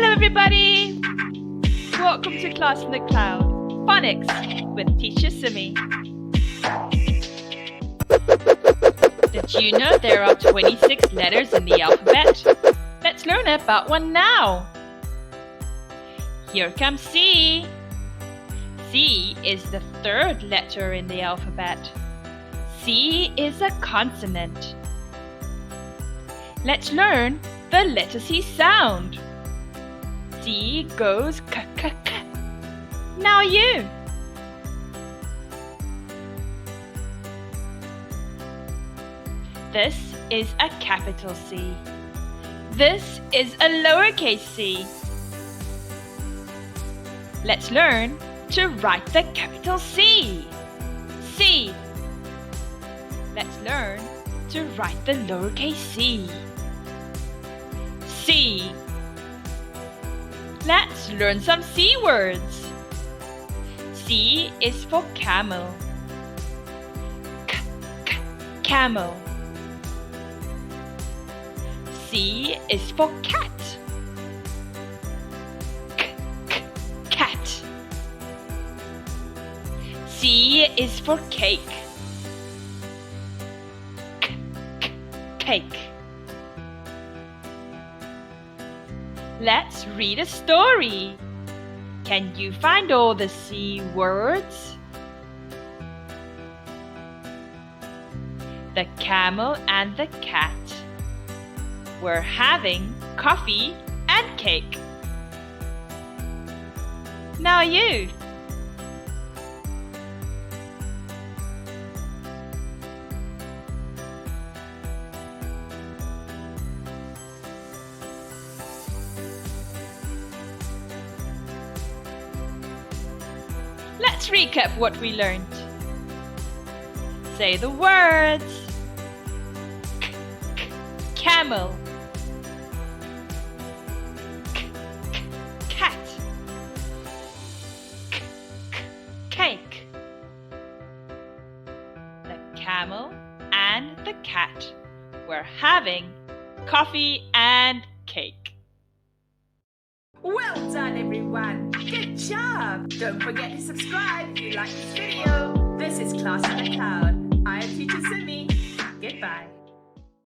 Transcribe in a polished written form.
Hello everybody! Welcome to Class in the Cloud, Phonics with Teacher Simmy. Did you know there are 26 letters in the alphabet? Let's learn about one now. Here comes C. C is the third letter in the alphabet. C is a consonant. Let's learn the letter C sound. C goes k-k-k. Now you. This is a capital C. This is a lowercase c. Let's learn to write the capital C. C. Let's learn to write the lowercase c. C. Let's learn some C words. C is for camel. Camel. C is for cat. Cat. C is for cake. Cake. Let's read a story. Can you find all the C words? The camel and the cat were having coffee and cake. Now you. Let's recap what we learned. Say the words. Camel. Cat. Cake. The camel and the cat were having coffee and cake. Well done, everyone! Good job! Don't forget to subscribe if you like this video. This is Class in the Cloud. I am Teacher Simmy. Goodbye.